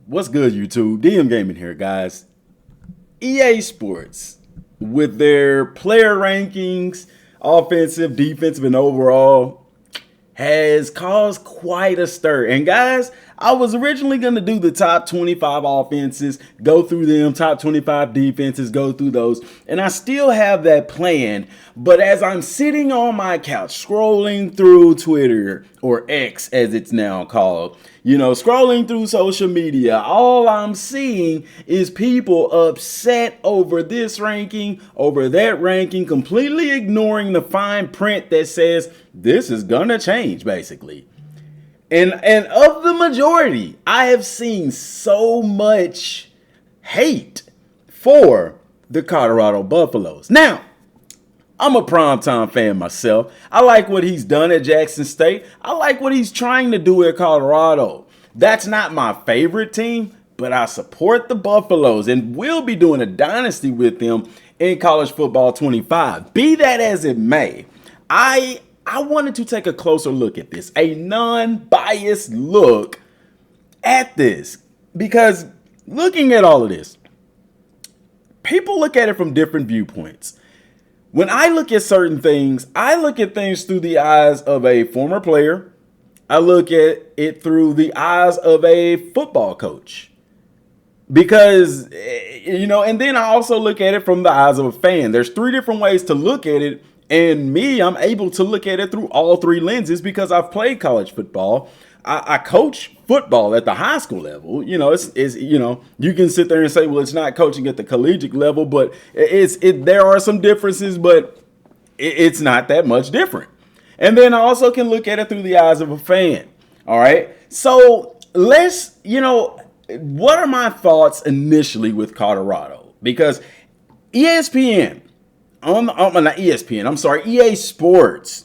What's good, YouTube? DM Gaming here, guys. EA Sports, with their player rankings, offensive, defensive, and overall, has caused quite a stir. And guys, I was originally going to do the top 25 offenses, go through them, top 25 defenses, go through those. And I still have that planned. But as I'm sitting on my couch, scrolling through Twitter, or X as it's now called, scrolling through social media, all I'm seeing is people upset over this ranking, over that ranking, completely ignoring the fine print that says this is gonna change, basically. And of the majority, I have seen so much hate for the Colorado Buffaloes. Now, I'm a primetime fan myself. I like what he's done at Jackson State. I like what he's trying to do at Colorado. That's not my favorite team, but I support the Buffaloes and will be doing a dynasty with them in college football 25. Be that as it may, I wanted to take a closer look at this, a non-biased look at this, because looking at all of this, people look at it from different viewpoints. When I look at certain things, I look at things through the eyes of a former player. I look at it through the eyes of a football coach. Because, and then I also look at it from the eyes of a fan. There's three different ways to look at it. And I'm able to look at it through all three lenses because I've played college football. I coach football at the high school level. You can sit there and say, well, it's not coaching at the collegiate level, but there are some differences, but it's not that much different. And then I also can look at it through the eyes of a fan. All right. So what are my thoughts initially with Colorado? Because ESPN, not ESPN, I'm sorry, EA Sports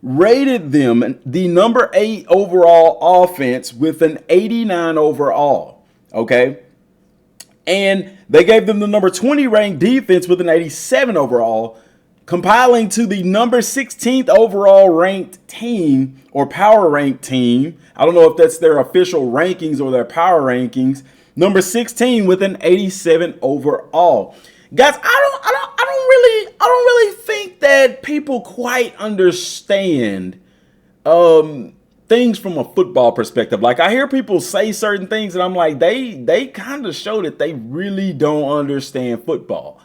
rated them the number 8 overall offense with an 89 overall. Okay. And they gave them the number 20 ranked defense with an 87 overall, compiling to the number 16th overall ranked team or power ranked team. I don't know if that's their official rankings or their power rankings. Number 16 with an 87 overall. Guys, I don't really think that people quite understand things from a football perspective. Like, I hear people say certain things and I'm like, they kind of show that they really don't understand football.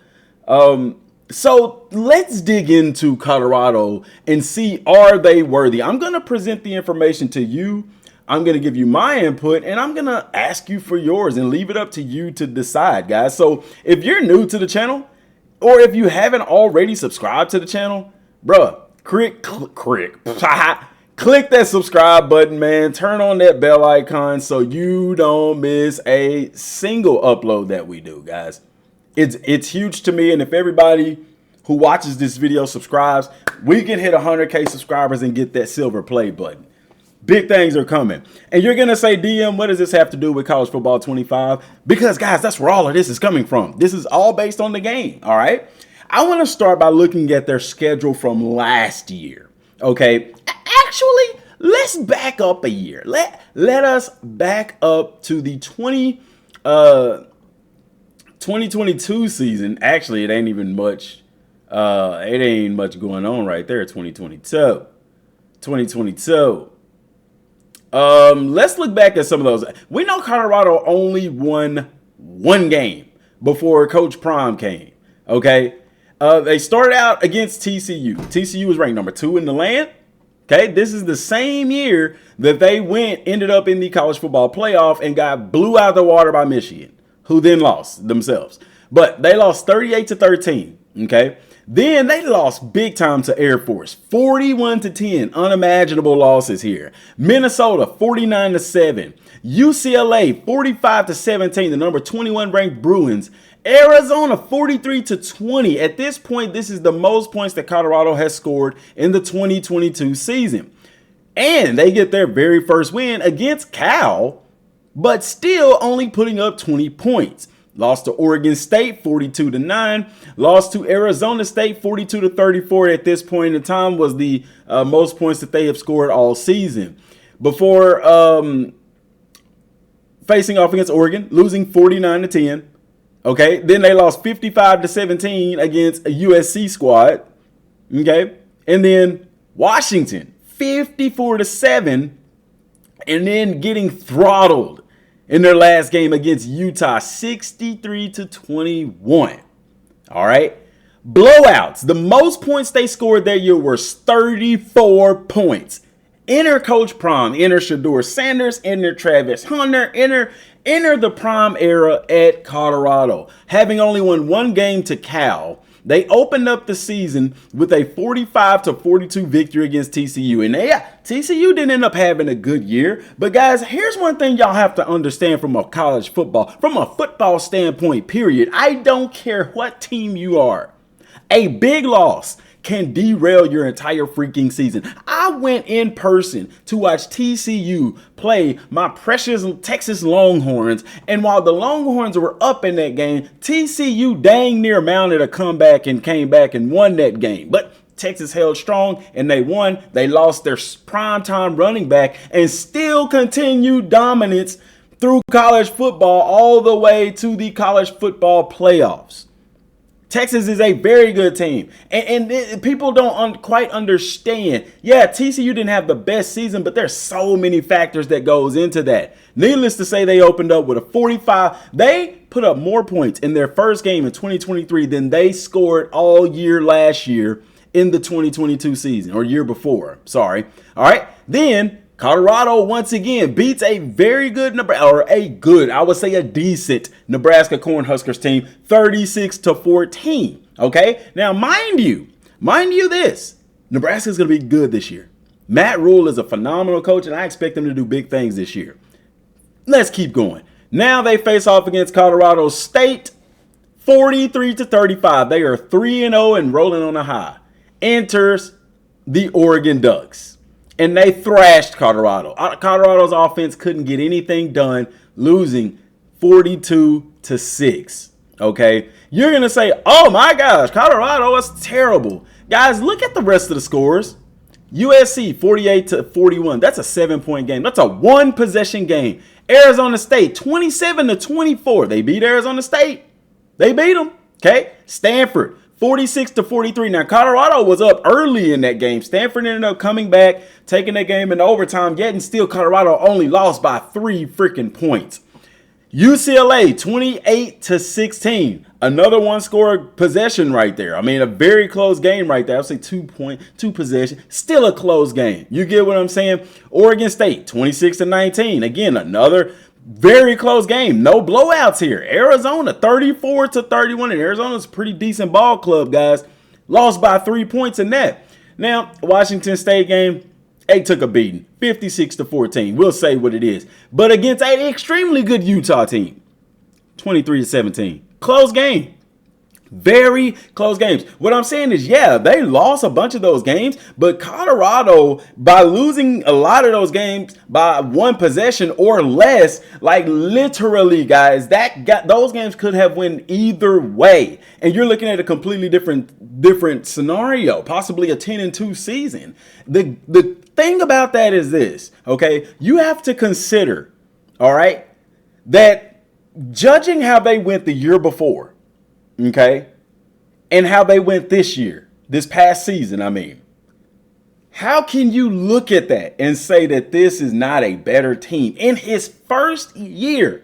So let's dig into Colorado and see, are they worthy? I'm going to present the information to you. I'm going to give you my input and I'm going to ask you for yours and leave it up to you to decide, guys. So if you're new to the channel or if you haven't already subscribed to the channel, bruh, click that subscribe button, man. Turn on that bell icon so you don't miss a single upload that we do, guys. It's huge to me. And if everybody who watches this video subscribes, we can hit 100K subscribers and get that silver play button. Big things are coming. And you're going to say, DM, what does this have to do with college football 25? Because, guys, that's where all of this is coming from. This is all based on the game. All right. I want to start by looking at their schedule from last year. OK, actually, let's back up a year. Let us back up to the 2022 season. Actually, it ain't even much. It ain't much going on right there. 2022. Let's look back at some of those. We know Colorado only won one game before Coach Prime came. Okay. They started out against TCU. TCU was ranked number 2 in the land. Okay. This is the same year that they ended up in the college football playoff and got blew out of the water by Michigan, who then lost themselves. But they lost 38-13. Okay. Then they lost big time to Air Force, 41-10, unimaginable losses here. Minnesota, 49-7. UCLA, 45-17, the number 21 ranked Bruins. Arizona, 43-20. At this point, this is the most points that Colorado has scored in the 2022 season. And they get their very first win against Cal, but still only putting up 20 points. Lost to Oregon State 42-9. Lost to Arizona State 42-34. At this point in time was the most points that they have scored all season. Before facing off against Oregon, losing 49-10. Okay, then they lost 55-17 against a USC squad. Okay, and then Washington 54-7, and then getting throttled in their last game against Utah 63-21. All right, blowouts. The most points they scored that year were 34 points. Enter Coach Prime, enter Shedeur Sanders, enter Travis Hunter, enter the Prime era at Colorado. Having only won one game to Cal, they opened up the season with a 45-42 victory against TCU. And TCU didn't end up having a good year. But guys, here's one thing y'all have to understand from a college football, from a football standpoint, period. I don't care what team you are. A big loss can derail your entire freaking season. I went in person to watch TCU play my precious Texas Longhorns, and while the Longhorns were up in that game, TCU dang near mounted a comeback and came back and won that game. But Texas held strong and they won. They lost their primetime running back and still continued dominance through college football all the way to the college football playoffs. Texas is a very good team, and people don't quite understand. Yeah, TCU didn't have the best season, but there's so many factors that goes into that. Needless to say, they opened up with a 45. They put up more points in their first game in 2023 than they scored all year last year in the 2022 season, or year before. Sorry. All right. Then Colorado once again beats a very good, I would say a decent Nebraska Cornhuskers team, 36-14. Okay, now mind you this, Nebraska's going to be good this year. Matt Rule is a phenomenal coach, and I expect him to do big things this year. Let's keep going. Now they face off against Colorado State, 43-35. They are 3-0 and rolling on a high. Enters the Oregon Ducks. And they thrashed Colorado. Colorado's offense couldn't get anything done, losing 42-6. Okay? You're going to say, oh my gosh, Colorado is terrible. Guys, look at the rest of the scores. USC 48-41. That's a 7-point game. That's a one-possession game. Arizona State 27-24. They beat Arizona State. They beat them. Okay? Stanford 46-43. Now, Colorado was up early in that game. Stanford ended up coming back, taking that game in overtime, yet and still Colorado only lost by 3 freaking points. UCLA 28-16. Another one-score possession right there. I mean, a very close game right there. I'll say 2 possession. Still a close game. You get what I'm saying? Oregon State 26-19. Again, another very close game. No blowouts here. Arizona 34-31. And Arizona's a pretty decent ball club, guys. Lost by 3 points in that. Now, Washington State game, they took a beating. 56-14. We'll say what it is. But against an extremely good Utah team, 23-17. Close game. Very close games. What I'm saying is, yeah, they lost a bunch of those games, but Colorado, by losing a lot of those games by one possession or less, like literally, guys, those games could have went either way. And you're looking at a completely different scenario, possibly a 10-2 season. The thing about that is this, okay? You have to consider, all right, that judging how they went the year before, okay, and how they went this year, this past season, I mean, how can you look at that and say that this is not a better team in his first year?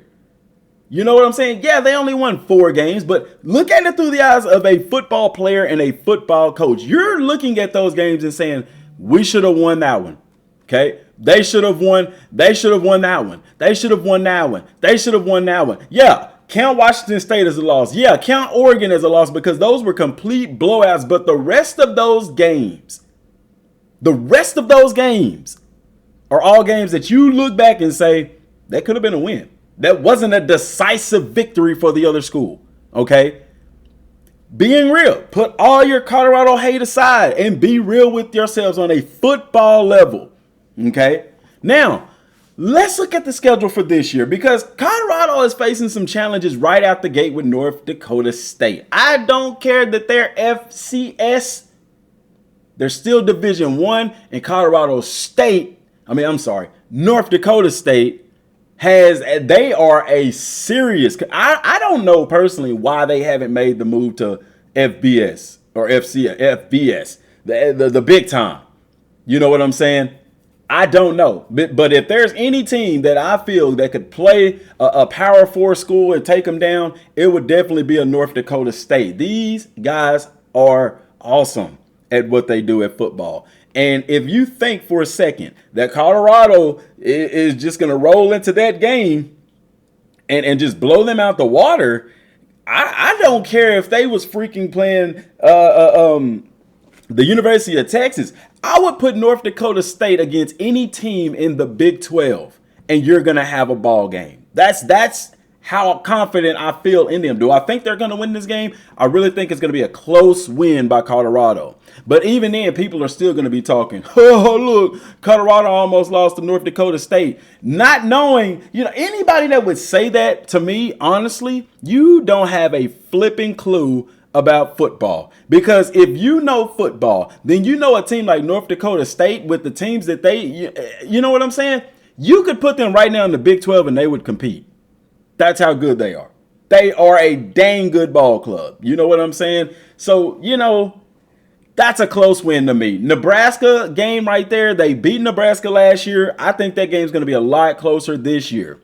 You know what I'm saying? Yeah, they only won 4 games, but look at it through the eyes of a football player and a football coach. You're looking at those games and saying, we should have won that one. Okay? They should have won. They should have won that one. They should have won that one. They should have won that one. Yeah. Count Washington State as a loss. Yeah, count Oregon as a loss because those were complete blowouts. But the rest of those games are all games that you look back and say, that could have been a win. That wasn't a decisive victory for the other school. Okay? Being real. Put all your Colorado hate aside and be real with yourselves on a football level. Okay? Now, let's look at the schedule for this year because Colorado is facing some challenges right out the gate with North Dakota State. I don't care that they're FCS. They're still Division I, and North Dakota State they are a serious. I don't know personally why they haven't made the move to FBS or FBS, the big time. You know what I'm saying? I don't know. But if there's any team that I feel that could play a Power 4 school and take them down, it would definitely be a North Dakota State. These guys are awesome at what they do at football. And if you think for a second that Colorado is just going to roll into that game and just blow them out the water, I don't care if they was freaking playing the University of Texas. I would put North Dakota State against any team in the Big 12, and you're going to have a ball game. That's how confident I feel in them. Do I think they're going to win this game? I really think it's going to be a close win by Colorado. But even then, people are still going to be talking, oh, look, Colorado almost lost to North Dakota State. Not knowing, anybody that would say that to me, honestly, you don't have a flipping clue about football. Because if you know football, then you know a team like North Dakota State with the teams that you know what I'm saying? You could put them right now in the Big 12 and they would compete. That's how good they are. They are a dang good ball club. You know what I'm saying? So, that's a close win to me. Nebraska game right there. They beat Nebraska last year. I think that game's going to be a lot closer this year.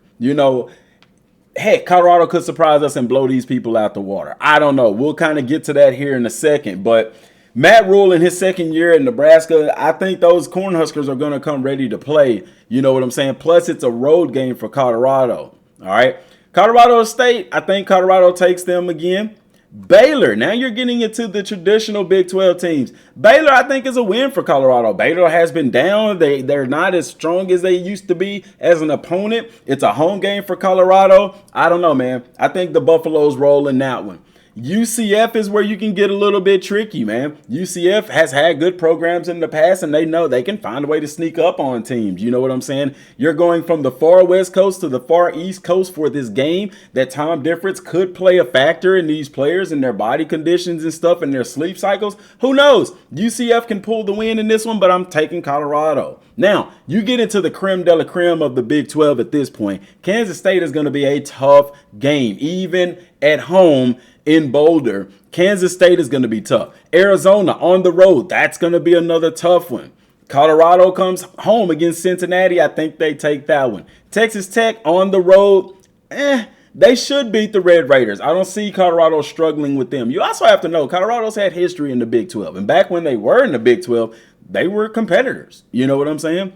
Heck, Colorado could surprise us and blow these people out the water. I don't know. We'll kind of get to that here in a second. But Matt Rule in his second year at Nebraska, I think those Cornhuskers are going to come ready to play. You know what I'm saying? Plus, it's a road game for Colorado. All right. Colorado State, I think Colorado takes them again. Baylor, now you're getting into the traditional Big 12 teams. Baylor, I think, is a win for Colorado. Baylor has been down. They're not as strong as they used to be as an opponent. It's a home game for Colorado. I don't know, man. I think the Buffaloes roll in that one. UCF is where you can get a little bit tricky, man. UCF has had good programs in the past, and they know they can find a way to sneak up on teams. You know what I'm saying? You're going from the far west coast to the far east coast for this game. That time difference could play a factor in these players and their body conditions and stuff and their sleep cycles. Who knows? UCF can pull the win in this one, but I'm taking Colorado. Now, you get into the creme de la creme of the Big 12 at this point. Kansas State is going to be a tough game, even at home. In Boulder, Kansas State is going to be tough. Arizona on the road, that's going to be another tough one. Colorado comes home against Cincinnati. I think they take that one. Texas Tech on the road, they should beat the Red Raiders. I don't see Colorado struggling with them. You also have to know Colorado's had history in the Big 12. And back when they were in the Big 12, they were competitors. You know what I'm saying?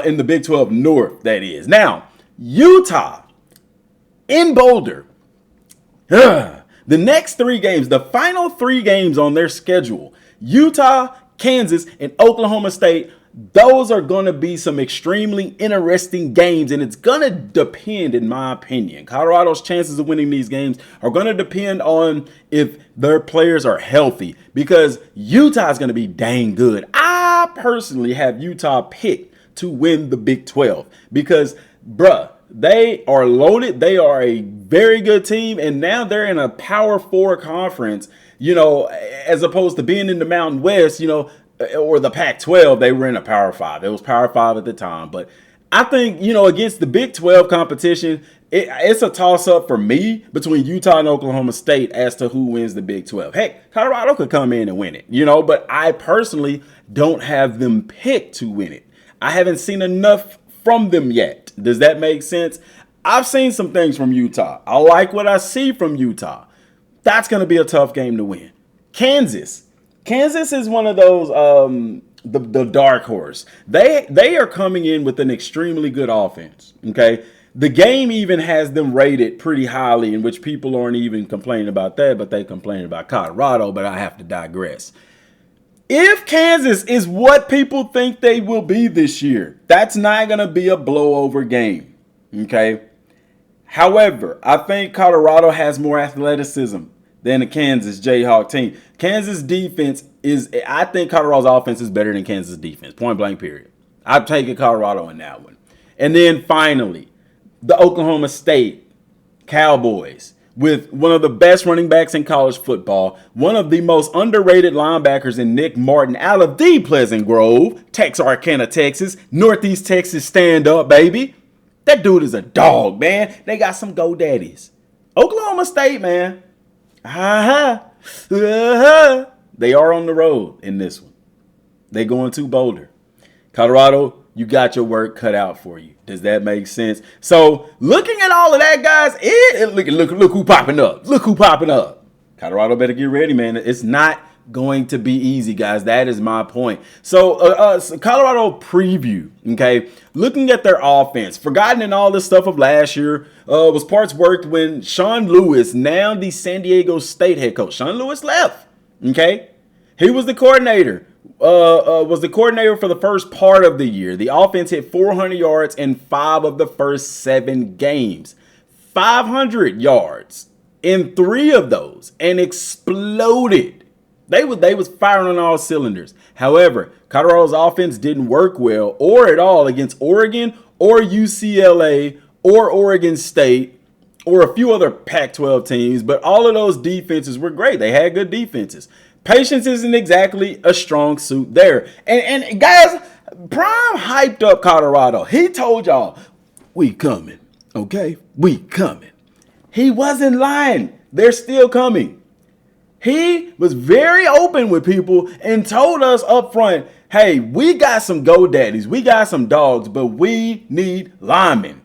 In the Big 12 North, that is. Now, Utah in Boulder. The next 3 games, the final 3 games on their schedule, Utah, Kansas, and Oklahoma State, those are going to be some extremely interesting games, and it's going to depend, in my opinion. Colorado's chances of winning these games are going to depend on if their players are healthy, because Utah is going to be dang good. I personally have Utah picked to win the Big 12 because, they are loaded. They are a very good team. And now they're in a Power 4 conference, as opposed to being in the Mountain West, or the Pac-12. They were in a Power 5. It was Power 5 at the time. But I think, against the Big 12 competition, it's a toss-up for me between Utah and Oklahoma State as to who wins the Big 12. Heck, Colorado could come in and win it, but I personally don't have them picked to win it. I haven't seen enough from them yet. Does that make sense? I've seen some things from Utah. I like what I see from Utah. That's going to be a tough game to win. Kansas is one of those the dark horse. They are coming in with an extremely good offense. Okay, the game even has them rated pretty highly, in which people aren't even complaining about that, but they complain about Colorado. But I have to digress. If Kansas is what people think they will be this year, that's not going to be a blowover game, okay? However, I think Colorado has more athleticism than the Kansas Jayhawk team. Kansas defense I think Colorado's offense is better than Kansas defense, point blank period. I'm taking Colorado in that one. And then finally, the Oklahoma State Cowboys. With one of the best running backs in college football, one of the most underrated linebackers in Nick Martin out of the Pleasant Grove, Texarkana, Texas, Northeast Texas, stand up, baby. That dude is a dog, man. They got some GoDaddies. Oklahoma State, man. They are on the road in this one. They going to Boulder. Colorado, you got your work cut out for you. Does that make sense? So looking at all of that, guys, look who popping up. Look who popping up. Colorado better get ready, man. It's not going to be easy, guys. That is my point. So Colorado preview, okay? Looking at their offense, forgotten in all this stuff of last year, was parts worked when Sean Lewis, now the San Diego State head coach, Sean Lewis left, okay? He was the coordinator. Was the coordinator for the first part of the year. The offense hit 400 yards in 5 of the first 7 games. 500 yards in 3 of those and exploded. They was firing on all cylinders. However, Colorado's offense didn't work well or at all against Oregon or UCLA or Oregon State or a few other Pac-12 teams, but all of those defenses were great. They had good defenses. Patience isn't exactly a strong suit there. And guys, Prime hyped up Colorado. He told y'all, we coming, okay? We coming. He wasn't lying. They're still coming. He was very open with people and told us up front, hey, we got some GoDaddies. We got some dogs, but we need linemen.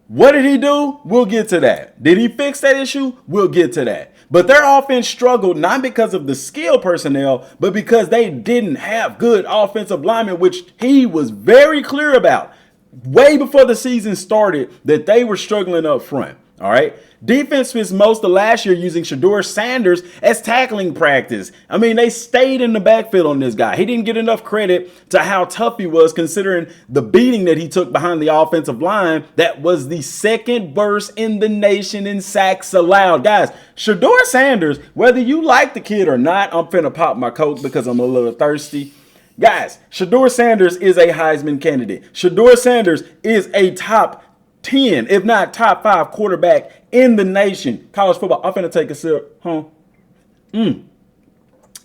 What did he do? We'll get to that. Did he fix that issue? We'll get to that. But their offense struggled not because of the skill personnel, but because they didn't have good offensive linemen, which he was very clear about way before the season started that they were struggling up front. All right. Defense was most of last year using Shedeur Sanders as tackling practice. I mean, they stayed in the backfield on this guy. He didn't get enough credit to how tough he was, considering the beating that he took behind the offensive line. That was the 2nd worst in the nation in sacks allowed. Guys, Shedeur Sanders, whether you like the kid or not, I'm finna pop my Coke because I'm a little thirsty. Guys, Shedeur Sanders is a Heisman candidate. Shedeur Sanders is a top 10, if not top 5 quarterback in the nation. College football. I'm finna take a sip.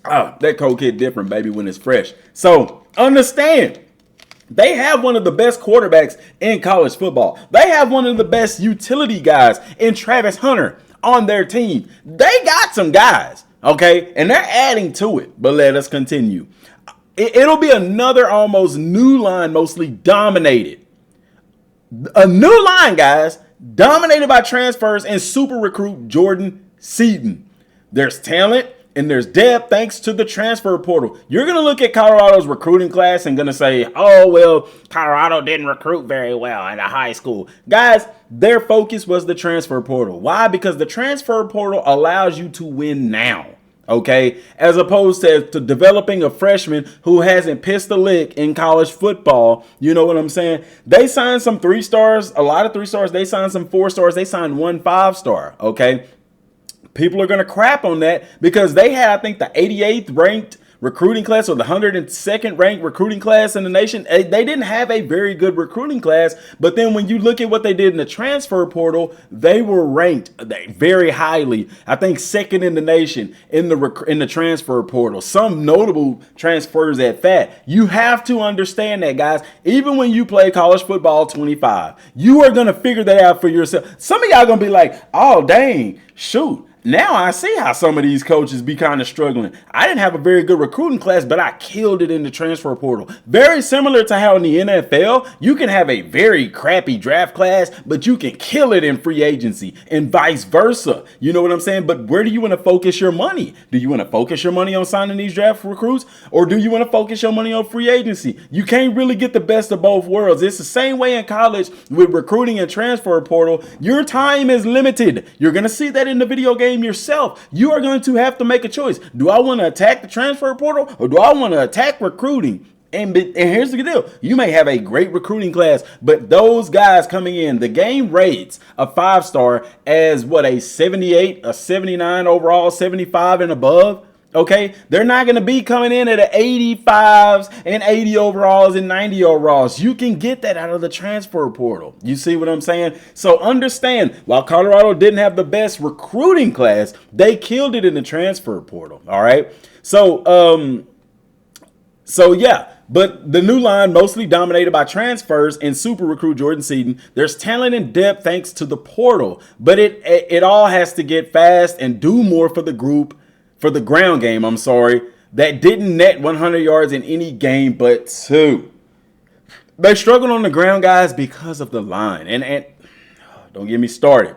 That Coke hit different, baby, when it's fresh. So understand, they have one of the best quarterbacks in college football. They have one of the best utility guys in Travis Hunter on their team. They got some guys, okay? And they're adding to it. But let us continue. It'll be another almost new line, mostly dominated. A new line, guys, dominated by transfers and super recruit Jordan Seaton. There's talent and there's depth thanks to the transfer portal. You're going to look at Colorado's recruiting class and going to say, oh, well, Colorado didn't recruit very well in a high school. Guys, their focus was the transfer portal. Why? Because the transfer portal allows you to win now. Okay, as opposed to developing a freshman who hasn't pissed a lick in college football. You know what I'm saying? They signed some 3 stars, a lot of 3 stars. They signed some 4 stars. They signed 1 5-star. Okay, people are going to crap on that because they had, I think, the 88th ranked recruiting class or the 102nd ranked recruiting class in the nation. They didn't have a very good recruiting class, but then when you look at what they did in the transfer portal, they were ranked very highly. I think 2nd in the nation in the transfer portal. Some notable transfers at that. You have to understand that, guys. Even when you play college football 25, you are going to figure that out for yourself. Some of y'all going to be like, oh, dang, shoot. Now I see how some of these coaches be kind of struggling. I didn't have a very good recruiting class, but I killed it in the transfer portal. Very similar to how in the NFL, you can have a very crappy draft class, but you can kill it in free agency and vice versa. You know what I'm saying? But where do you want to focus your money? Do you want to focus your money on signing these draft recruits, or do you want to focus your money on free agency? You can't really get the best of both worlds. It's the same way in college with recruiting and transfer portal. Your time is limited. You're going to see that in the video game yourself. You are going to have to make a choice. Do I want to attack the transfer portal, or do I want to attack recruiting? And here's the deal. You may have a great recruiting class, but those guys coming in, the game rates a 5-star as what, a 78, a 79 overall, 75 and above. Okay, they're not going to be coming in at 85s and 80 overalls and 90 overalls. You can get that out of the transfer portal. You see what I'm saying? So understand, while Colorado didn't have the best recruiting class, they killed it in the transfer portal. All right. So yeah, But the new line, mostly dominated by transfers and super recruit Jordan Seaton. There's talent and depth thanks to the portal, but it all has to get fast and do more for the group, for the ground game, I'm sorry, that didn't net 100 yards in any game but 2. They struggled on the ground, guys, because of the line. And don't get me started.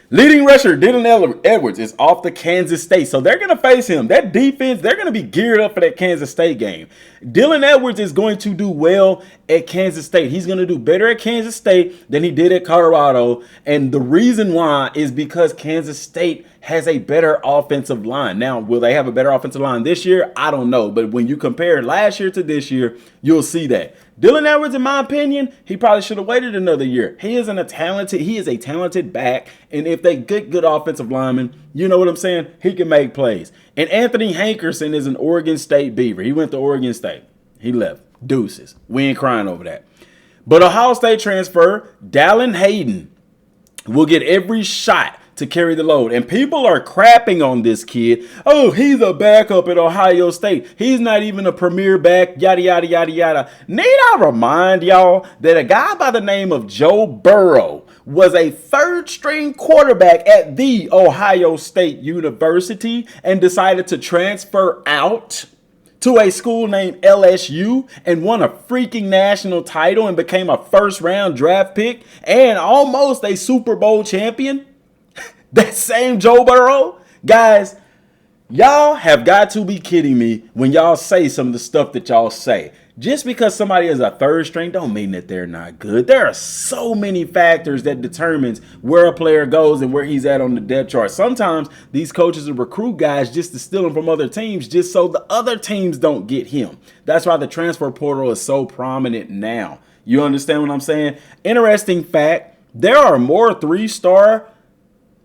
Leading rusher Dylan Edwards is off to Kansas State, so they're going to face him. That defense, they're going to be geared up for that Kansas State game. Dylan Edwards is going to do well at Kansas State. He's going to do better at Kansas State than he did at Colorado, and the reason why is because Kansas State has a better offensive line. Now, will they have a better offensive line this year? I don't know, but when you compare last year to this year, you'll see that. Dylan Edwards, in my opinion, he probably should have waited another year. He is a talented back, and if they get good offensive linemen, you know what I'm saying? He can make plays. And Anthony Hankerson is an Oregon State Beaver. He went to Oregon State. He left. Deuces. We ain't crying over that. But Ohio State transfer, Dallin Hayden, will get every shot to carry the load. And people are crapping on this kid. Oh, he's a backup at Ohio State. He's not even a premier back, yada, yada, yada, yada. Need I remind y'all that a guy by the name of Joe Burrow was a third-string quarterback at the Ohio State University and decided to transfer out to a school named LSU and won a freaking national title and became a first-round draft pick and almost a Super Bowl champion? That same Joe Burrow? Guys, y'all have got to be kidding me when y'all say some of the stuff that y'all say. Just because somebody is a third string don't mean that they're not good. There are so many factors that determines where a player goes and where he's at on the depth chart. Sometimes these coaches will recruit guys just to steal them from other teams just so the other teams don't get him. That's why the transfer portal is so prominent now. You understand what I'm saying? Interesting fact, there are more 3-star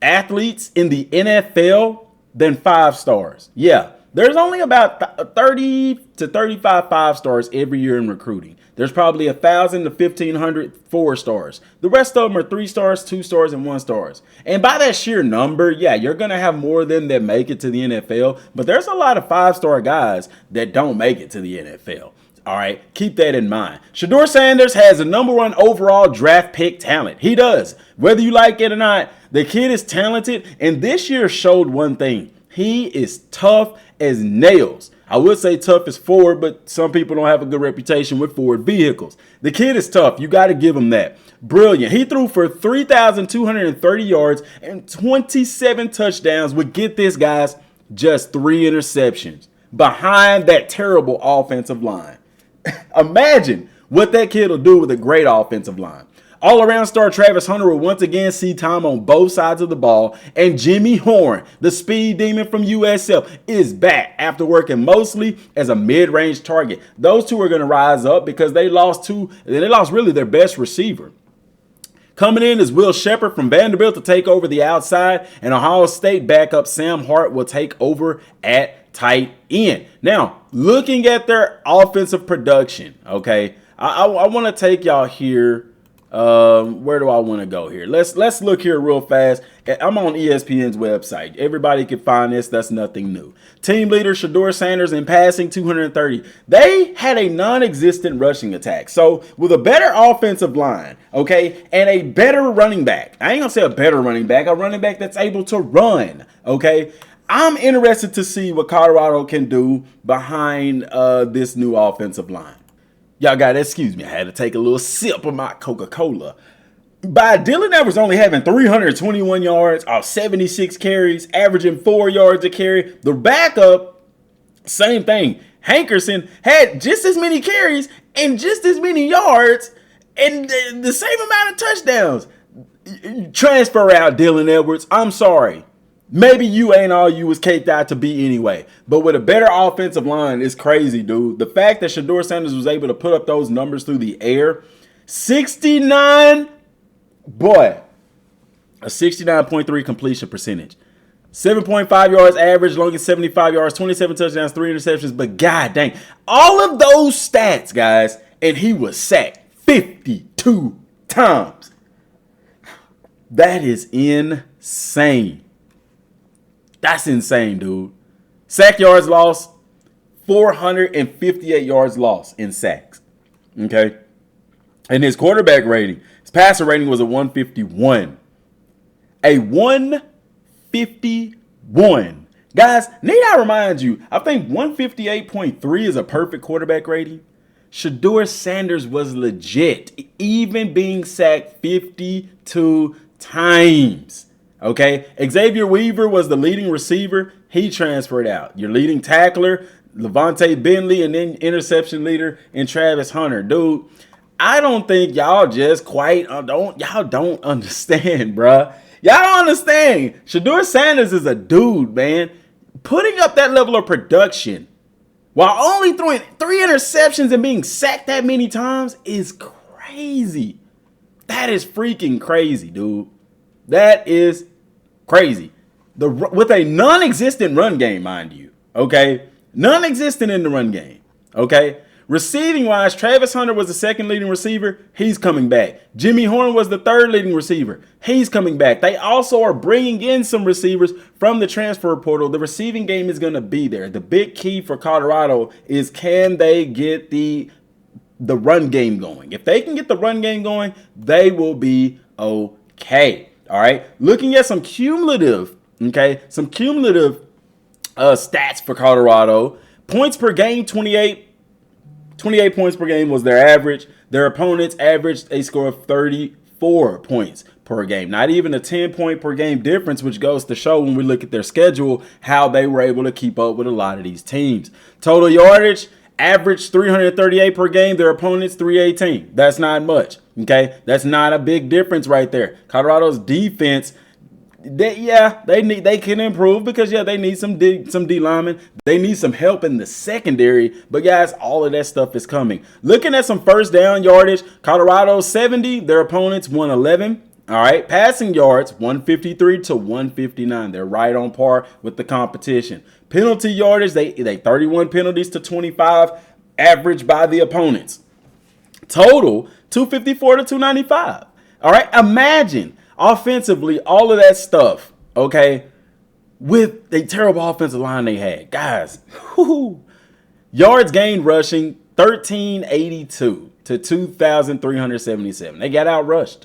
athletes in the NFL than 5 stars. Yeah, there's only about 30 to 35 5-stars every year in recruiting. There's probably 1,000 to 1,500 4-stars. The rest of them are 3 stars, 2 stars, and 1 stars. And by that sheer number, yeah, you're going to have more of them that make it to the NFL. But there's a lot of 5-star guys that don't make it to the NFL. All right, keep that in mind. Shedeur Sanders has a #1 overall draft pick talent. He does. Whether you like it or not, the kid is talented, and this year showed one thing. He is tough as nails. I would say tough as Ford, but some people don't have a good reputation with Ford vehicles. The kid is tough. You got to give him that. Brilliant. He threw for 3,230 yards and 27 touchdowns with, get this, guys, just 3 interceptions behind that terrible offensive line. Imagine what that kid will do with a great offensive line. All-around star Travis Hunter will once again see time on both sides of the ball, and Jimmy Horn, the speed demon from USF, is back after working mostly as a mid-range target. Those two are going to rise up because they lost really their best receiver. Coming in is Will Shepherd from Vanderbilt to take over the outside, and Ohio State backup Sam Hart will take over at tight end. Now, looking at their offensive production, okay, I want to take y'all here. Where do I want to go here? Let's look here real fast. I'm on ESPN's website. Everybody can find this. That's nothing new. Team leader Shedeur Sanders in passing 230. They had a non-existent rushing attack. So with a better offensive line, okay, and a better running back. I ain't gonna say a better running back. A running back that's able to run. Okay. I'm interested to see what Colorado can do behind this new offensive line. Y'all got to excuse me. I had to take a little sip of my Coca-Cola. By Dylan Edwards only having 321 yards off 76 carries, averaging 4 yards a carry. The backup, same thing. Hankerson had just as many carries and just as many yards and the same amount of touchdowns. Transfer out Dylan Edwards. I'm sorry. Maybe you ain't all you was caked out to be anyway. But with a better offensive line, it's crazy, dude. The fact that Shedeur Sanders was able to put up those numbers through the air, 69, boy, a 69.3 completion percentage. 7.5 yards average, longest 75 yards, 27 touchdowns, 3 interceptions. But god dang, all of those stats, guys, and he was sacked 52 times. That is insane. That's insane, dude. Sack yards lost, 458 yards lost in sacks. Okay. And his quarterback rating, his passer rating was a 151. A 151. Guys, need I remind you, I think 158.3 is a perfect quarterback rating. Shedeur Sanders was legit, even being sacked 52 times. Okay, Xavier Weaver was the leading receiver. He transferred out. Your leading tackler, Levante Bentley, and then interception leader in Travis Hunter. Dude, I don't think y'all just quite don't understand, bruh. Y'all don't understand. Shedeur Sanders is a dude, man. Putting up that level of production while only throwing 3 interceptions and being sacked that many times is crazy. That is freaking crazy, dude. That is crazy. With a non-existent run game, mind you. Okay? Non-existent in the run game. Okay? Receiving wise, Travis Hunter was the second leading receiver. He's coming back. Jimmy Horn was the third leading receiver. He's coming back. They also are bringing in some receivers from the transfer portal. The receiving game is going to be there. The big key for Colorado is, can they get the run game going? If they can get the run game going, they will be okay. All right. Looking at some cumulative stats for Colorado. Points per game, 28 points per game was their average. Their opponents averaged a score of 34 points per game. Not even a 10-point per game difference, which goes to show when we look at their schedule how they were able to keep up with a lot of these teams. Total yardage, average 338 per game. Their opponents 318. That's not much. Okay, that's not a big difference right there. Colorado's defense, they can improve because they need some D linemen. They need some help in the secondary. But guys, all of that stuff is coming. Looking at some first down yardage, Colorado 70, their opponents 111. All right, passing yards 153 to 159. They're right on par with the competition. Penalty yardage, they 31 penalties to 25, averaged by the opponents. Total 254 to 295. All right, imagine offensively all of that stuff, okay, with the terrible offensive line they had. Guys, yards gained rushing 1,382 to 2,377. They got outrushed.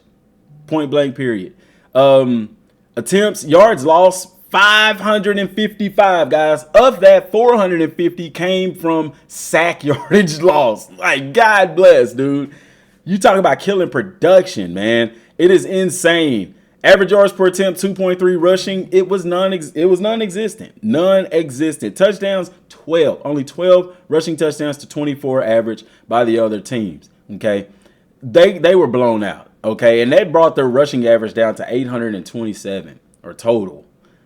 Point blank period. Attempts, yards lost 555, guys. Of that, 450 came from sack yardage loss. Like, God bless, dude. You talk about killing production, man. It is insane. Average yards per attempt, 2.3 rushing. It was non-existent. Non-existent. Touchdowns, 12. Only 12 rushing touchdowns to 24 average by the other teams. Okay. They were blown out. Okay. And that brought their rushing average down to 827 or total.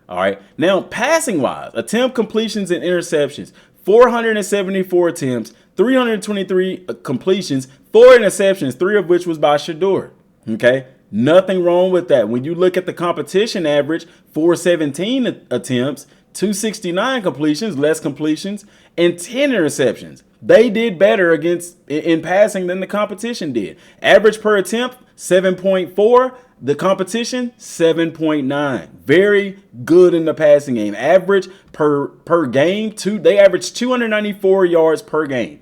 All right. Now, passing wise, attempt completions and interceptions, 474 attempts, 323 completions, 4 interceptions, 3 of which was by Shedeur. Okay. Nothing wrong with that. When you look at the competition average, 417 attempts, 269 completions, less completions, and 10 interceptions. They did better in passing than the competition did. Average per attempt, 7.4. The competition, 7.9. Very good in the passing game. Average per game, they averaged 294 yards per game.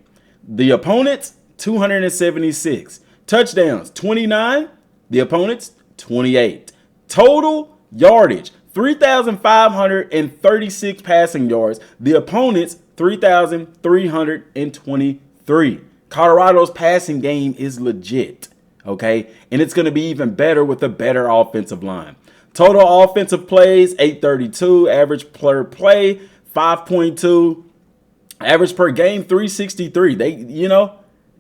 The opponents, 276. Touchdowns, 29. The opponents, 28. Total yardage, 3,536 passing yards. The opponents, 3,323. Colorado's passing game is legit, okay? And it's going to be even better with a better offensive line. Total offensive plays, 832. Average per play, 5.2. Average per game, 363.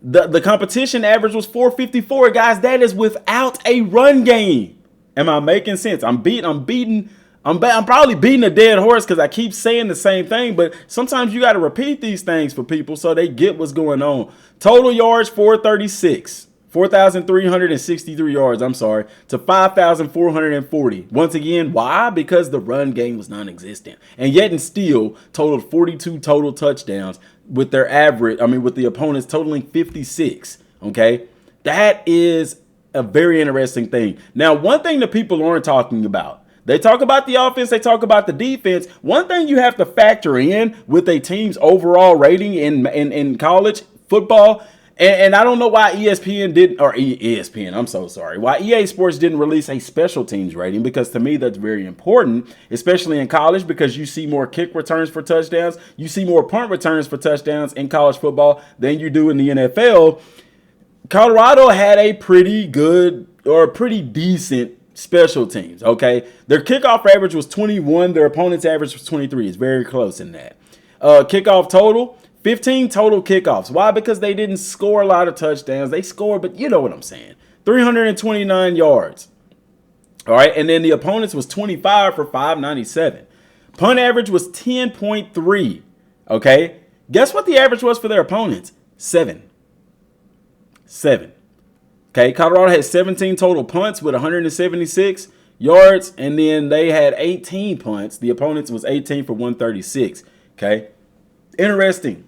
The competition average was 454, guys. That is without a run game. Am I making sense? I'm probably beating a dead horse because I keep saying the same thing, but sometimes you got to repeat these things for people so they get what's going on. Total yards, 4,363 yards, to 5,440. Once again, why? Because the run game was non-existent. And yet and still totaled 42 total touchdowns with the opponents totaling 56. Okay. That is a very interesting thing. Now, one thing that people aren't talking about They talk about the offense. They talk about the defense. One thing you have to factor in with a team's overall rating in college football, and I don't know why ESPN didn't, or ESPN, I'm so sorry, why EA Sports didn't release a special teams rating, because to me that's very important, especially in college, because you see more kick returns for touchdowns. You see more punt returns for touchdowns in college football than you do in the NFL. Colorado had a pretty good or pretty decent special teams, okay? Their kickoff average was 21. Their opponent's average was 23. It's very close in that. Kickoff total, 15 total kickoffs. Why? Because they didn't score a lot of touchdowns. They scored, but you know what I'm saying. 329 yards. All right, and then the opponent's was 25 for 597. Punt average was 10.3, okay? Guess what the average was for their opponents? 7. Okay, Colorado had 17 total punts with 176 yards, and then they had 18 punts. The opponents was 18 for 136. Okay, interesting,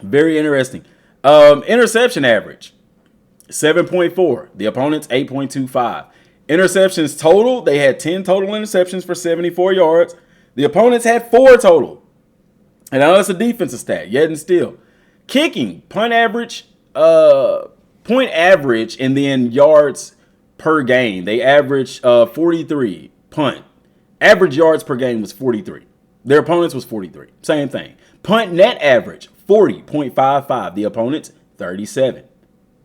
very interesting. Interception average 7.4. The opponents 8.25. Interceptions total, they had 10 total interceptions for 74 yards. The opponents had 4 total. And I know that's a defensive stat, yet and still. Kicking, point average, and then yards per game. They averaged 43 punt. Average yards per game was 43. Their opponents was 43. Same thing. Punt net average 40.55. The opponents 37.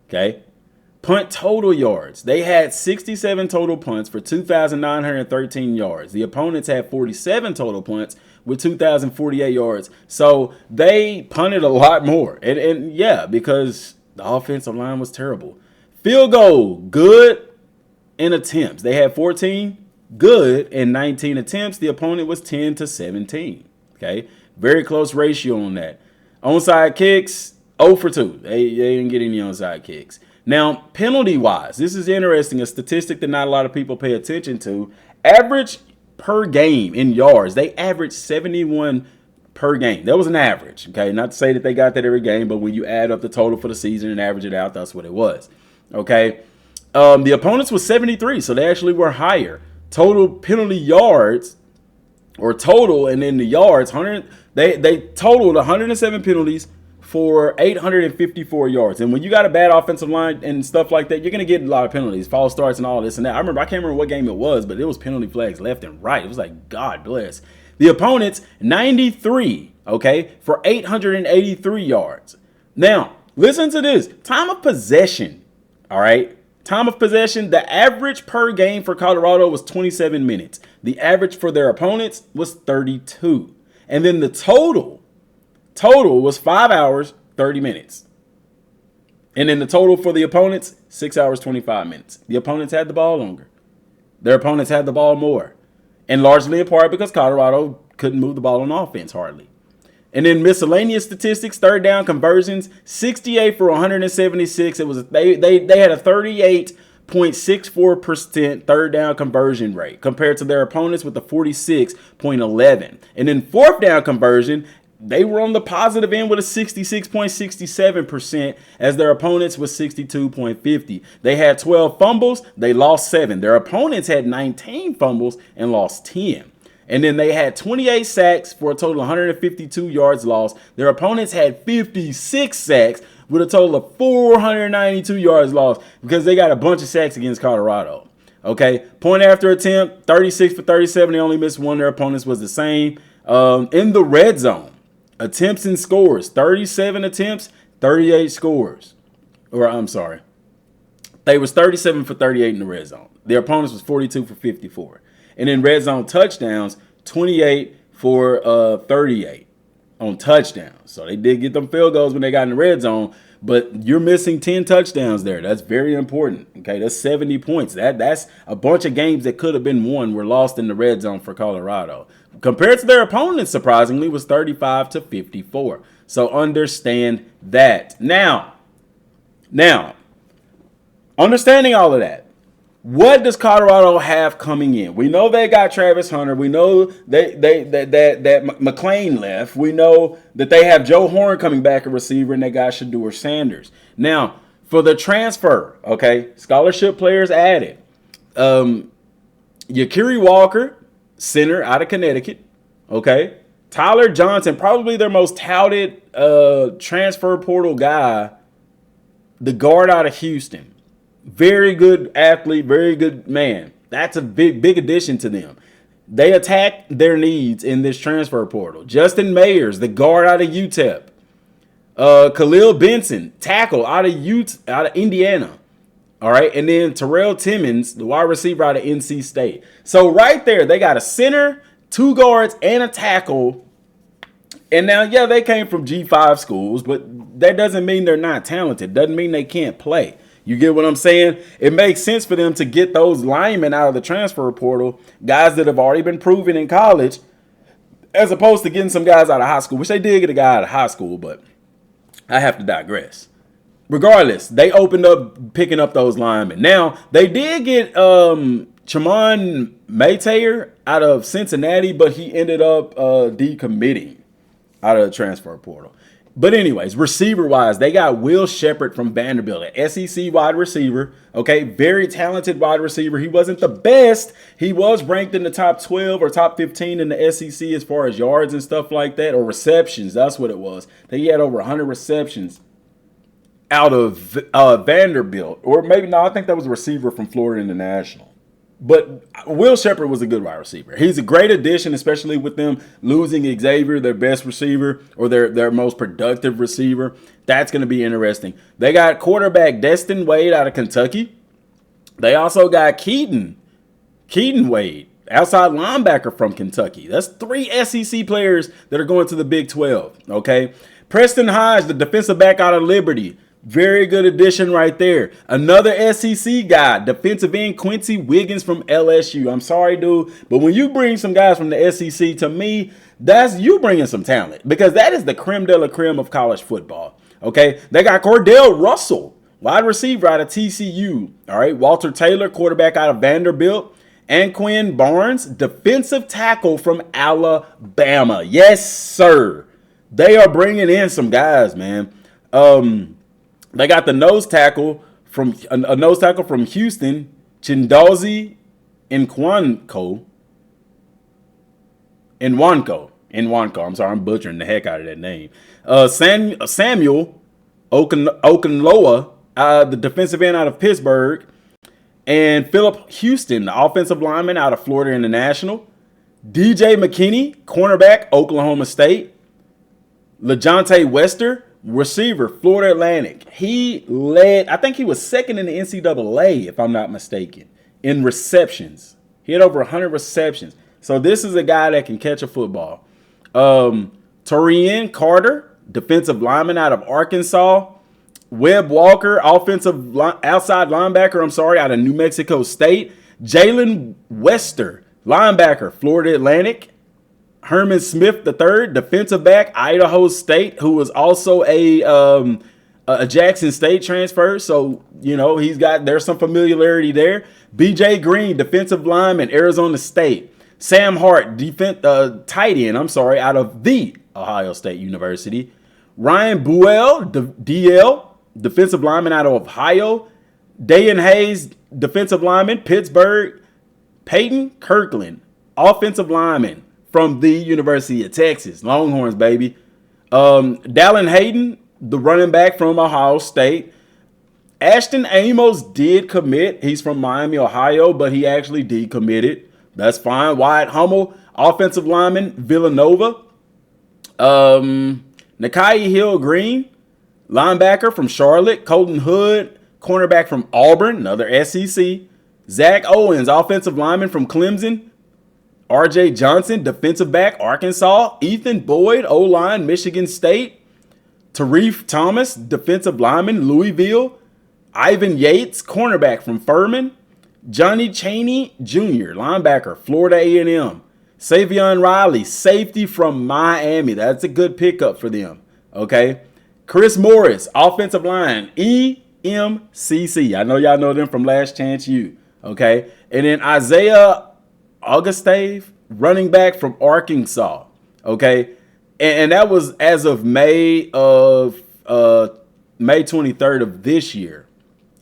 Okay. Punt total yards. They had 67 total punts for 2,913 yards. The opponents had 47 total punts with 2,048 yards. So they punted a lot more. And yeah, because the offensive line was terrible. Field goal, good in attempts. They had 14 good in 19 attempts. The opponent was 10 to 17. Okay, very close ratio on that. Onside kicks, 0 for 2. They didn't get any onside kicks. Now, penalty-wise, this is interesting, a statistic that not a lot of people pay attention to. Average per game in yards, they averaged 71 per game. That was an average, okay? Not to say that they got that every game, but when you add up the total for the season and average it out, that's what it was, okay? The opponents was 73, so they actually were higher. Total penalty yards, or total, and then the yards, they totaled 107 penalties for 854 yards. And when you got a bad offensive line and stuff like that, you're going to get a lot of penalties, false starts and all this and that. I can't remember what game it was, but it was penalty flags left and right. It was like, God bless. The opponents, 93, okay, for 883 yards. Now, listen to this. Time of possession, all right? Time of possession, the average per game for Colorado was 27 minutes. The average for their opponents was 32. And then the total was 5 hours, 30 minutes. And then the total for the opponents, 6 hours, 25 minutes. The opponents had the ball longer. Their opponents had the ball more. And largely in part because Colorado couldn't move the ball on offense hardly. And then miscellaneous statistics, third down conversions, 68 for 176. It was they had a 38.64% third down conversion rate compared to their opponents with a 46.11. And then fourth down conversion, they were on the positive end with a 66.67% as their opponents was 62.50. They had 12 fumbles. They lost 7. Their opponents had 19 fumbles and lost 10. And then they had 28 sacks for a total of 152 yards lost. Their opponents had 56 sacks with a total of 492 yards lost because they got a bunch of sacks against Colorado. Okay, point after attempt, 36 for 37. They only missed one. Their opponents was the same. In the red zone, attempts and scores, 37 attempts, 38 scores. Or I'm sorry. They was 37 for 38 in the red zone. Their opponents was 42 for 54. And in red zone touchdowns, 28 for 38 on touchdowns. So they did get them field goals when they got in the red zone, but you're missing 10 touchdowns there. That's very important. Okay, that's 70 points. That's a bunch of games that could have been won were lost in the red zone for Colorado. Compared to their opponents, surprisingly, was 35 to 54. So understand that. Now, understanding all of that, what does Colorado have coming in? We know they got Travis Hunter. We know that McLean left. We know that they have Joe Horn coming back a receiver, and they got Shedeur Sanders. Now, for the transfer, okay, scholarship players added. Yakiri Walker, center out of Connecticut. Okay. Tyler Johnson, probably their most touted transfer portal guy, the guard out of Houston. Very good athlete, very good man. That's a big addition to them. They attack their needs in this transfer portal. Justin Mayers, the guard out of UTEP. Khalil Benson, tackle out of Indiana. All right. And then Terrell Timmons, the wide receiver out of NC State. So right there, they got a center, 2 guards, and a tackle. And now, yeah, they came from G5 schools, but that doesn't mean they're not talented. Doesn't mean they can't play. You get what I'm saying? It makes sense for them to get those linemen out of the transfer portal, guys that have already been proven in college, as opposed to getting some guys out of high school, which they did get a guy out of high school, but I have to digress. Regardless, they opened up picking up those linemen. Now, they did get Chamon Maytayer out of Cincinnati, but he ended up decommitting out of the transfer portal. But anyways, receiver-wise, they got Will Shepherd from Vanderbilt, an SEC wide receiver. Okay, very talented wide receiver. He wasn't the best. He was ranked in the top 12 or top 15 in the SEC as far as yards and stuff like that, or receptions. That's what it was. He had over 100 receptions out of Vanderbilt. Or maybe, no, I think that was a receiver from Florida International. But Will Shepherd was a good wide receiver. He's a great addition, especially with them losing Xavier, their best receiver, or their most productive receiver. That's going to be interesting. They got quarterback Destin Wade out of Kentucky. They also got Keaton Wade, outside linebacker from Kentucky. That's 3 SEC players that are going to the Big 12, okay? Preston Hodge, the defensive back out of Liberty. Very good addition right there. Another SEC guy, defensive end Quincy Wiggins from LSU. I'm sorry, dude, but when you bring some guys from the SEC, to me, that's you bringing some talent, because that is the creme de la creme of college football. Okay, they got Cordell Russell, wide receiver out of TCU. All right, Walter Taylor, quarterback out of Vanderbilt. And Quinn Barnes, defensive tackle from Alabama. Yes, sir. They are bringing in some guys, man. They got the nose tackle from Houston, Chindozi Nwanko. I'm sorry, I'm butchering the heck out of that name. Samuel Okunloa, the defensive end out of Pittsburgh, and Philip Houston, the offensive lineman out of Florida International. DJ McKinney, cornerback, Oklahoma State. LeJontay Wester, receiver, Florida Atlantic. He led, I think he was second in the NCAA, if I'm not mistaken, in receptions. He had over 100 receptions. So this is a guy that can catch a football. Torian Carter, defensive lineman out of Arkansas. Webb Walker, outside linebacker, out of New Mexico State. Jalen Wester, linebacker, Florida Atlantic. Herman Smith III, defensive back, Idaho State, who was also a Jackson State transfer. So, you know, there's some familiarity there. BJ Green, defensive lineman, Arizona State. Sam Hart, tight end, out of the Ohio State University. Ryan Buell, DL, defensive lineman out of Ohio. Dayan Hayes, defensive lineman, Pittsburgh. Peyton Kirkland, offensive lineman from the University of Texas. Longhorns, baby. Dallin Hayden, the running back from Ohio State. Ashton Amos did commit. He's from Miami, Ohio, but he actually decommitted. That's fine. Wyatt Hummel, offensive lineman, Villanova. Nakai Hill Green, linebacker from Charlotte. Colton Hood, cornerback from Auburn, another SEC. Zach Owens, offensive lineman from Clemson. RJ Johnson, defensive back, Arkansas. Ethan Boyd, O-line, Michigan State. Tarif Thomas, defensive lineman, Louisville. Ivan Yates, cornerback from Furman. Johnny Chaney Jr., linebacker, Florida A&M. Savion Riley, safety from Miami. That's a good pickup for them. Okay. Chris Morris, offensive line, EMCC. I know y'all know them from Last Chance U. Okay. And then Isaiah Augustave, running back from Arkansas. Okay. And that was as of May 23rd of this year.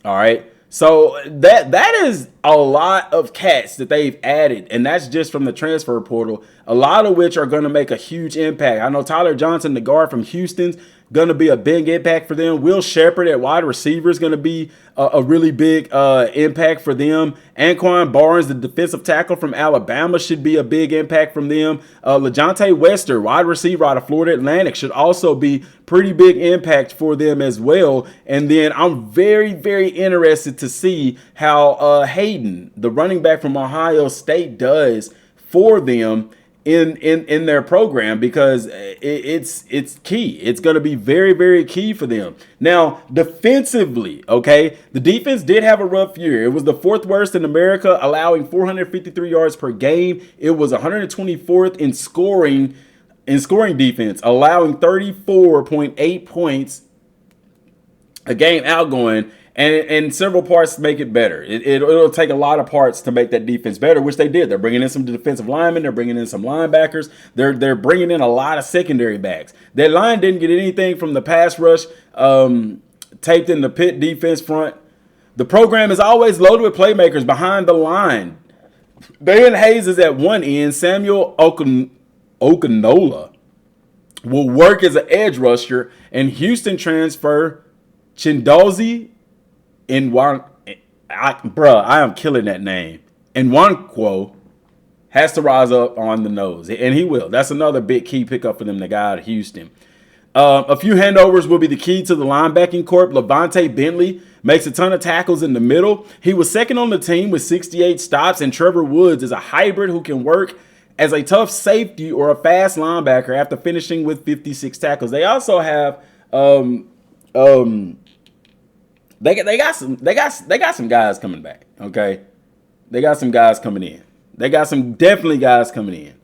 All right. So that is a lot of cats that they've added, and that's just from the transfer portal. A lot of which are going to make a huge impact. I know Tyler Johnson, the guard from Houston's going to be a big impact for them. Will Shepherd at wide receiver is going to be a really big impact for them. Anquan Barnes, the defensive tackle from Alabama, should be a big impact from them. LaJohntay Wester, wide receiver out of Florida Atlantic, should also be pretty big impact for them as well. And then I'm very, very interested to see how Hayden, the running back from Ohio State, does for them in their program, because it's key. It's going to be very, very key for them. Now, defensively, okay, the defense did have a rough year. It was the 4th worst in America, allowing 453 yards per game. It was 124th in scoring defense, allowing 34.8 points a game outgoing. And several parts to make it better. It'll take a lot of parts to make that defense better, which they did. They're bringing in some defensive linemen. They're bringing in some linebackers. They're bringing in a lot of secondary backs. That line didn't get anything from the pass rush taped in the pit defense front. The program is always loaded with playmakers behind the line. Dayan Hayes is at one end. Samuel Okanola will work as an edge rusher. And Houston transfer Chindozi I am killing that name. And Nwankwo has to rise up on the nose, and he will. That's another big key pickup for them, the guy out of Houston. A few handovers will be the key to the linebacking corps. Levante Bentley makes a ton of tackles in the middle. He was second on the team with 68 stops, and Trevor Woods is a hybrid who can work as a tough safety or a fast linebacker after finishing with 56 tackles. They also have They got some guys coming back. Okay, they got some guys coming in. They got some definitely guys coming in.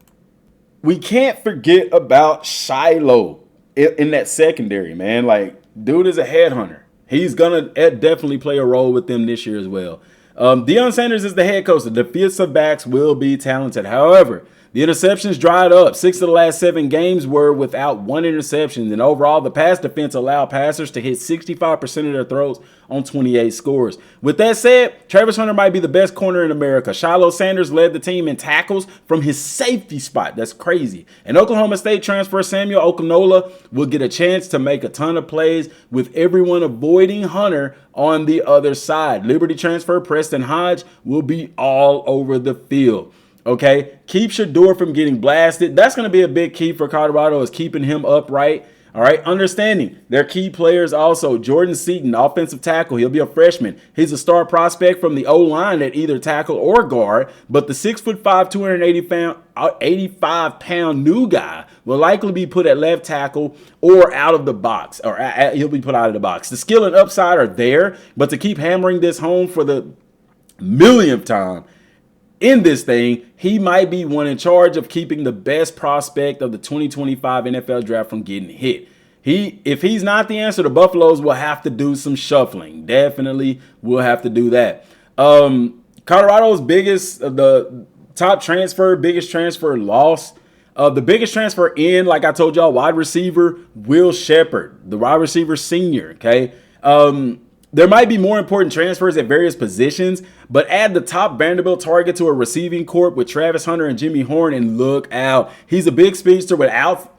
We can't forget about Shiloh in that secondary, man. Like, dude is a headhunter. He's gonna definitely play a role with them this year as well. Deion Sanders is the head coach. The defensive backs will be talented. However, the interceptions dried up. 6 of the last 7 games were without 1 interception. And overall, the pass defense allowed passers to hit 65% of their throws on 28 scores. With that said, Travis Hunter might be the best corner in America. Shiloh Sanders led the team in tackles from his safety spot. That's crazy. And Oklahoma State transfer Samuel Okanola will get a chance to make a ton of plays, with everyone avoiding Hunter on the other side. Liberty transfer Preston Hodge will be all over the field. Okay, keep Shador from getting blasted. That's going to be a big key for Colorado, is keeping him upright. All right, understanding their key players also. Jordan Seaton, offensive tackle. He'll be a freshman. He's a star prospect from the O-line at either tackle or guard. But the 6'5", 285-pound new guy will likely be put at left tackle or out of the box. Or he'll be put out of the box. The skill and upside are there. But to keep hammering this home for the millionth time in this thing, he might be one in charge of keeping the best prospect of the 2025 NFL draft from getting hit. If he's not the answer, the Buffaloes will have to do some shuffling. Definitely will have to do that. Colorado's biggest transfer loss. The biggest transfer in, like I told y'all, wide receiver Will Shepherd, the wide receiver senior. Okay. There might be more important transfers at various positions, but add the top Vanderbilt target to a receiving corps with Travis Hunter and Jimmy Horn, and look out. He's a big speedster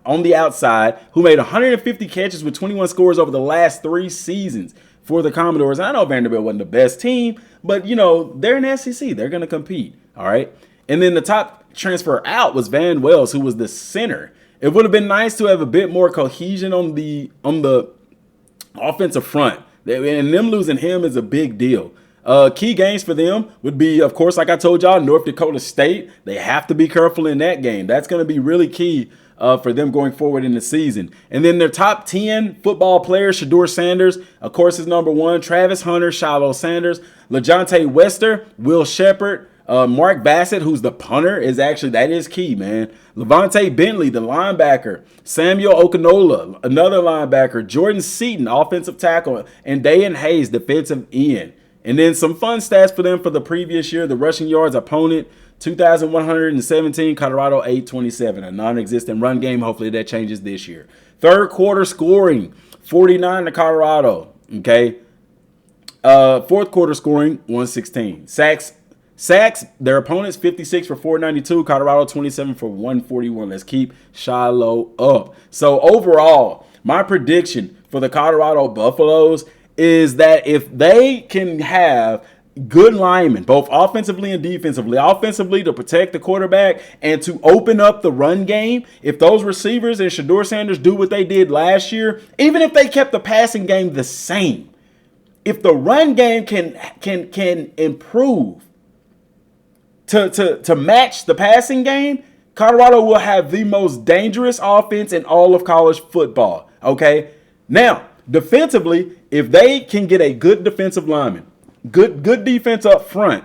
on the outside who made 150 catches with 21 scores over the last 3 seasons for the Commodores. I know Vanderbilt wasn't the best team, but, they're in the SEC. They're going to compete, all right? And then the top transfer out was Van Wells, who was the center. It would have been nice to have a bit more cohesion on the offensive front. And them losing him is a big deal. Key games for them would be, of course, like I told y'all, North Dakota State. They have to be careful in that game. That's going to be really key for them going forward in the season. And then their top 10 football players, Shador Sanders, of course, is number 1. Travis Hunter, Shiloh Sanders, LaJohntay Wester, Will Shepherd, Mark Bassett, who's the punter, that is key, man. Levante Bentley, the linebacker. Samuel Okanola, another linebacker. Jordan Seaton, offensive tackle. And Dayan Hayes, defensive end. And then some fun stats for them for the previous year. The rushing yards opponent, 2,117. Colorado, 827. A non-existent run game. Hopefully that changes this year. Third quarter scoring, 49 to Colorado. Okay. Fourth quarter scoring 116. Sacks, their opponents 56 for 492. Colorado 27 for 141. Let's keep Shiloh up. So overall, my prediction for the Colorado Buffaloes is that if they can have good linemen, both offensively and defensively, offensively to protect the quarterback and to open up the run game, if those receivers and Shedeur Sanders do what they did last year, even if they kept the passing game the same, if the run game can improve to match the passing game, Colorado will have the most dangerous offense in all of college football. Okay? Now, defensively, if they can get a good defensive lineman, good defense up front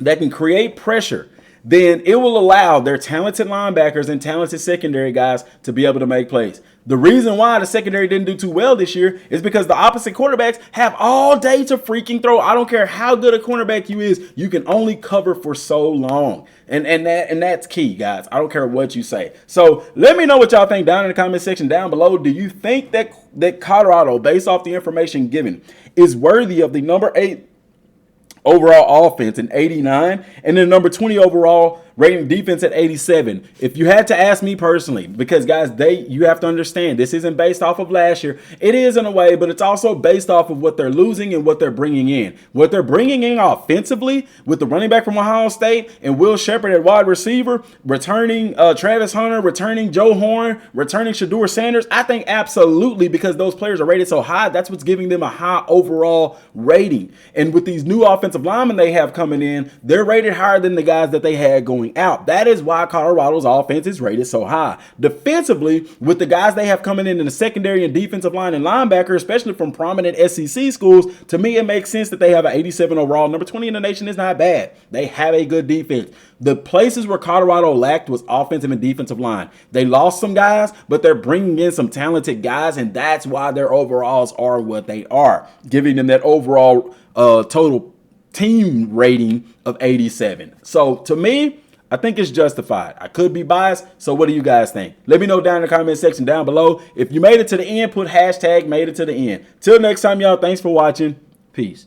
that can create pressure, then it will allow their talented linebackers and talented secondary guys to be able to make plays. The reason why the secondary didn't do too well this year is because the opposite quarterbacks have all day to freaking throw. I don't care how good a cornerback you is, you can only cover for so long. And that's key, guys. I don't care what you say. So let me know what y'all think down in the comment section down below. Do you think that Colorado, based off the information given, is worthy of the number 8 overall offense in 89 and then number 20 overall rating defense at 87? If you had to ask me personally, because guys, you have to understand this isn't based off of last year. It is in a way, but it's also based off of what they're losing and what they're bringing in. What they're bringing in offensively with the running back from Ohio State and Will Shepherd at wide receiver, returning Travis Hunter, returning Joe Horn, returning Shedeur Sanders. I think absolutely, because those players are rated so high, that's what's giving them a high overall rating. And with these new offensive linemen they have coming in, they're rated higher than the guys that they had going out. That is why Colorado's offense is rated so high. Defensively, with the guys they have coming in the secondary and defensive line and linebacker, especially from prominent SEC schools, to me it makes sense that they have an 87 overall. Number 20 in the nation is not bad. They have a good defense. The places where Colorado lacked was offensive and defensive line. They lost some guys, but they're bringing in some talented guys, and that's why their overalls are what they are, giving them that overall total team rating of 87. So to me, I think it's justified. I could be biased. So what do you guys think? Let me know down in the comment section down below. If you made it to the end, put hashtag made it to the end. Till next time, y'all. Thanks for watching. Peace.